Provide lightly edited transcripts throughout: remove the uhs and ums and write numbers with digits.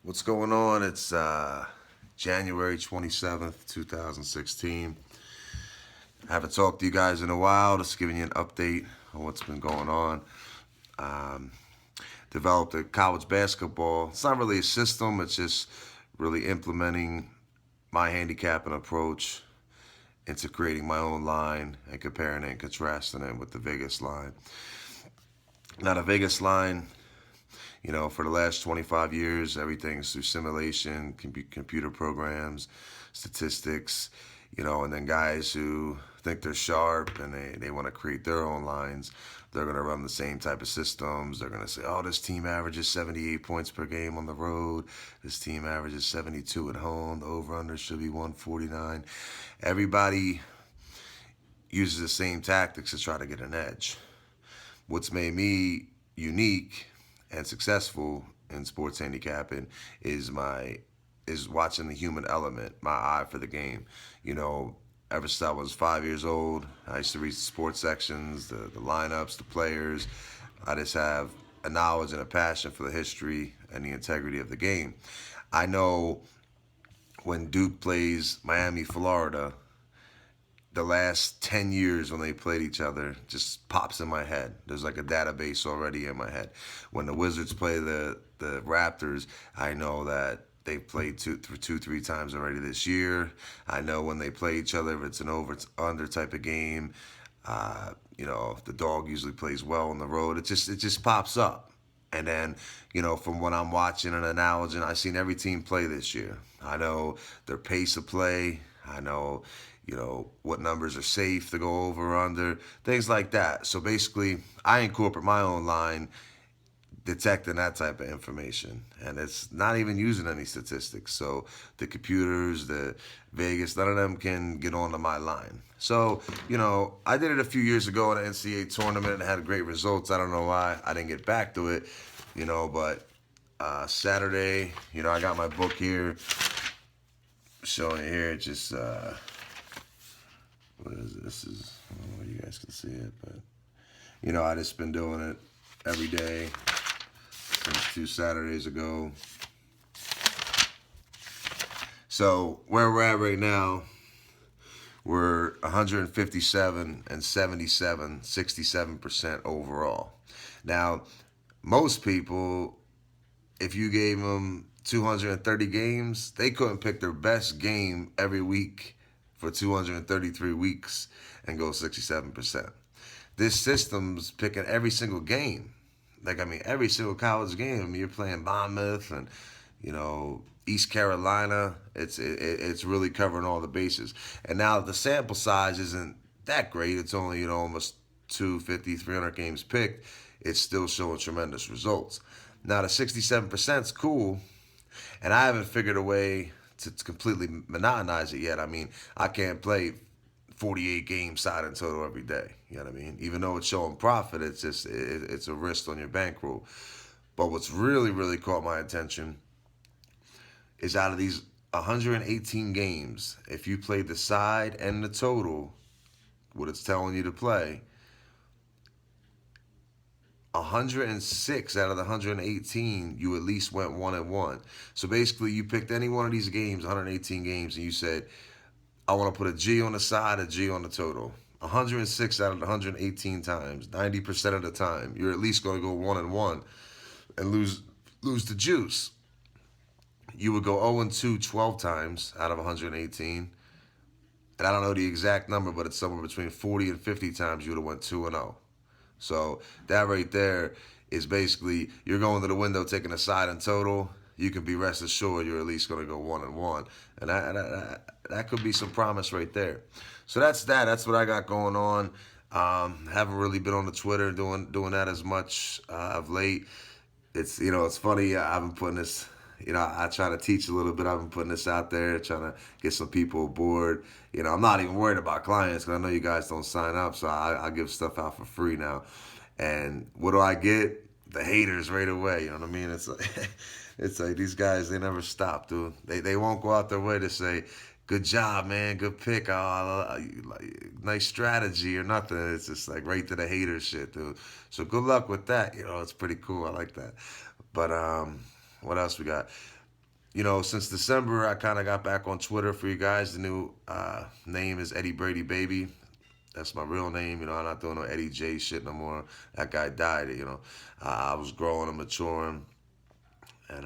What's going on? It's January 27th, 2016. I haven't talked to you guys in a while, just giving you an update on what's been going on. Um, Developed a college basketball. It's not really a system, it's just really implementing my handicapping approach into creating my own line and comparing it and contrasting it with the Vegas line. Now, the Vegas line, for the last 25 years, everything's through simulation, computer programs, statistics, and then guys who think they're sharp and they want to create their own lines. They're going to run the same type of systems. They're going to say, oh, this team averages 78 points per game on the road. This team averages 72 at home. The over-under should be 149. Everybody uses the same tactics to try to get an edge. What's made me unique and successful in sports handicapping is watching the human element, my eye for the game. You know, ever since I was 5 years old, I used to read the sports sections, the lineups, the players. I just have a knowledge and a passion for the history and the integrity of the game. I know when Duke plays Miami, Florida, the last 10 years when they played each other just pops in my head. There's like a database already in my head. When the Wizards play the Raptors, I know that they've played three times already this year. I know when they play each other, if it's an over, it's under type of game. If the dog usually plays well on the road, it just pops up. And then, from what I'm watching and acknowledging, I've seen every team play this year. I know their pace of play. I know, what numbers are safe to go over or under, things like that. So basically, I incorporate my own line detecting that type of information. And it's not even using any statistics. So the computers, the Vegas, none of them can get onto my line. So, I did it a few years ago in an NCAA tournament and had great results. I don't know why I didn't get back to it, but Saturday, I got my book here showing it here. Just, what is this? I don't know if you guys can see it, but, I just been doing it every day since 2 Saturdays ago. So where we're at right now, we're 157 and 77, 67% overall. Now, most people, if you gave them 230 games, they couldn't pick their best game every week for 233 weeks and go 67%. This system's picking every single game. Every single college game. You're playing Monmouth and, East Carolina. It's really covering all the bases. And now the sample size isn't that great. It's only, almost 250, 300 games picked. It's still showing tremendous results. Now the 67% is cool, and I haven't figured a way to completely monotonize it yet. I can't play 48 games side and total every day. You know what I mean? Even though it's showing profit, it's a risk on your bankroll. But what's really, really caught my attention is out of these 118 games, if you played the side and the total, what it's telling you to play, 106 out of the 118, you at least went 1-1. So basically, you picked any one of these games, 118 games, and you said, I want to put a G on the side, a G on the total. 106 out of the 118 times, 90% of the time, you're at least going to go 1-1 and lose the juice. You would go 0-2 12 times out of 118. And I don't know the exact number, but it's somewhere between 40 and 50 times you would have went 2-0. So that right there is basically you're going to the window taking a side and total. You can be rest assured you're at least going to go 1-1, and that could be some promise right there. So that's that. That's what I got going on. Haven't really been on the Twitter doing that as much of late. It's funny. I've been putting this. I try to teach a little bit. I've been putting this out there, trying to get some people aboard. I'm not even worried about clients because I know you guys don't sign up, so I give stuff out for free now. And what do I get? The haters right away. You know what I mean? It's like, it's like these guys, they never stop, dude. They won't go out their way to say, good job, man, good pick, nice strategy or nothing. It's just like right to the hater shit, dude. So good luck with that. It's pretty cool. I like that. But what else we got? Since December, I kind of got back on Twitter for you guys. The new name is Eddie Brady Baby. That's my real name. I'm not doing no Eddie J shit no more. That guy died. I was growing and maturing, and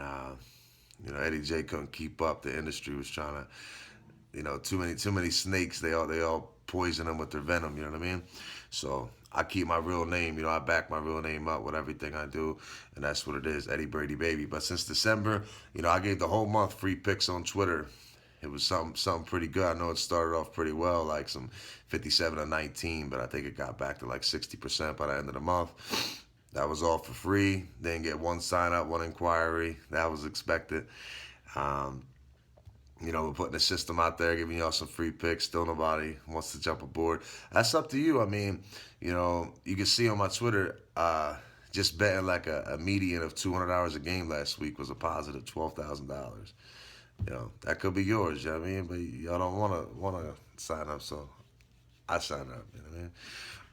Eddie J couldn't keep up. The industry was trying to, too many snakes. They all poison them with their venom. You know what I mean? So I keep my real name. I back my real name up with everything I do, and that's what it is, Eddie Brady Baby. But since December, I gave the whole month free picks on Twitter. It was something pretty good. I know it started off pretty well, like some 57 to 19, but I think it got back to like 60% by the end of the month. That was all for free. Didn't get one sign up, one inquiry. That was expected. Um, we're putting a system out there, giving y'all some free picks. Still nobody wants to jump aboard. That's up to you. I mean, you can see on my Twitter, just betting like a median of $200 a game last week was a positive $12,000. That could be yours. You know what I mean? But y'all don't wanna sign up, so I signed up. You know what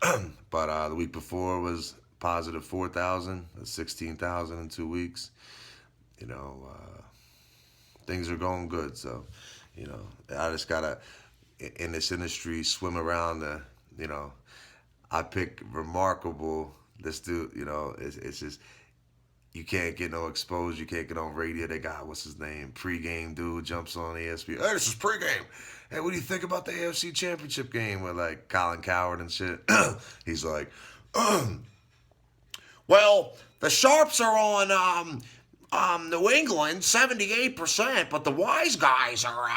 I mean? But the week before was positive 4,000. That's 16,000 in 2 weeks. You know. Things are going good. So, I just gotta in this industry swim around I pick remarkable. This dude, it's just you can't get no exposure. You can't get on radio. They got what's his name, pregame dude jumps on ESPN. Hey, this is pregame. Hey, what do you think about the AFC Championship game with like Colin Coward and shit? He's like, well, the Sharps are on New England 78%, but the wise guys are.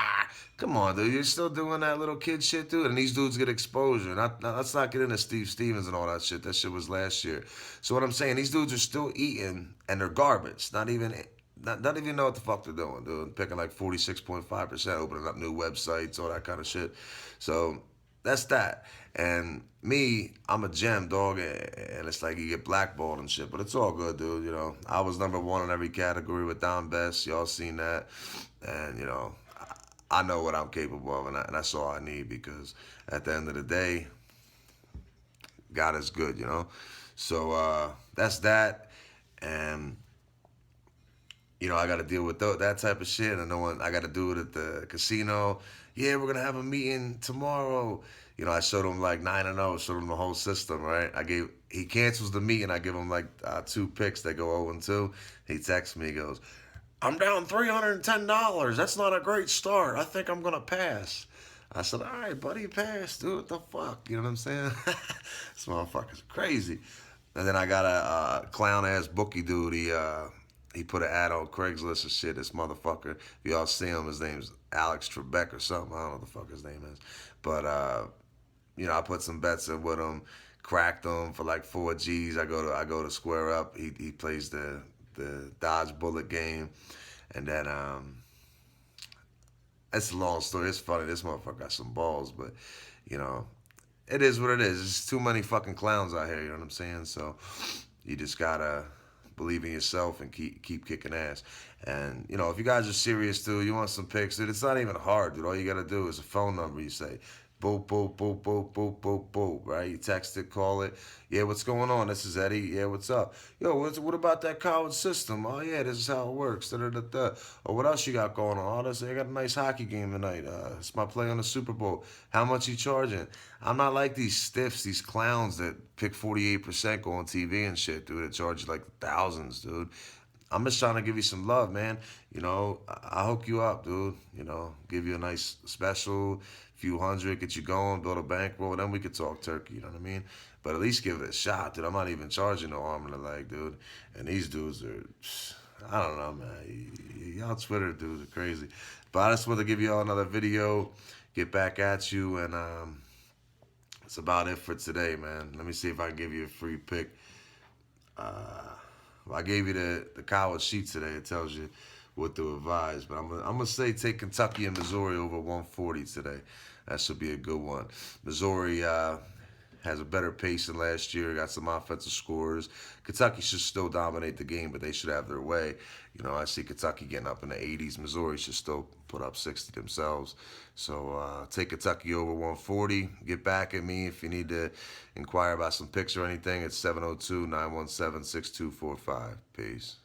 Come on, dude. You're still doing that little kid shit, dude. And these dudes get exposure. Let's not get into Steve Stevens and all that shit. That shit was last year. So what I'm saying, these dudes are still eating, and they're garbage. Not even know what the fuck they're doing, dude. Picking like 46.5%, opening up new websites, all that kind of shit. So that's that. And me, I'm a gem, dog, and it's like you get blackballed and shit, but it's all good, dude. I was number one in every category with Don Best. Y'all seen that, and I know what I'm capable of, and that's all I need because at the end of the day, God is good. So that's that, and I got to deal with that type of shit. And I got to do it at the casino. Yeah, we're gonna have a meeting tomorrow. I showed him like 9-0, showed him the whole system. Right? He cancels the meeting. I give him like 2 picks that go 0-2. He texts me. He goes, "I'm down $310. That's not a great start. I think I'm gonna pass." I said, "All right, buddy, pass, dude. What the fuck? You know what I'm saying?" This motherfucker's crazy. And then I got a clown ass bookie dude. He put an ad on Craigslist and shit. This motherfucker. If y'all see him, his name's Alex Trebek or something. I don't know what the fuck his name is. But I put some bets in with him, cracked him for like 4 G's. I go to square up. He plays the Dodge Bullet game, and then it's a long story. It's funny. This motherfucker got some balls, but you know, it is what it is. There's too many fucking clowns out here. You know what I'm saying? So you just gotta believe in yourself and keep kicking ass. And if you guys are serious, dude, you want some pics, dude. It's not even hard, dude. All you gotta do is a phone number. You say, boop, boop, boop, boop, boop, boop, boop, right? You text it, call it. Yeah, what's going on? This is Eddie. Yeah, what's up? Yo, what about that college system? Oh, yeah, this is how it works. Da, da, da, da. Or what else you got going on? Oh, I got a nice hockey game tonight. It's my play on the Super Bowl. How much you charging? I'm not like these stiffs, these clowns that pick 48% go on TV and shit, dude. That charge you like thousands, dude. I'm just trying to give you some love, man. I'll hook you up, dude. Give you a nice special, few hundred, get you going, build a bankroll, then we could talk turkey, you know what I mean? But at least give it a shot, dude. I'm not even charging no arm and a leg, dude. And these dudes are, I don't know, man. Y'all Twitter dudes are crazy. But I just want to give y'all another video, get back at you, and that's about it for today, man. Let me see if I can give you a free pick. I gave you the college sheet today. It tells you what to advise. But I'm gonna say take Kentucky and Missouri over 140 today. That should be a good one. Missouri has a better pace than last year. Got some offensive scores. Kentucky should still dominate the game, but they should have their way. I see Kentucky getting up in the 80s. Missouri should still put up 60 themselves. So take Kentucky over 140. Get back at me if you need to inquire about some picks or anything. It's 702-917-6245. Peace.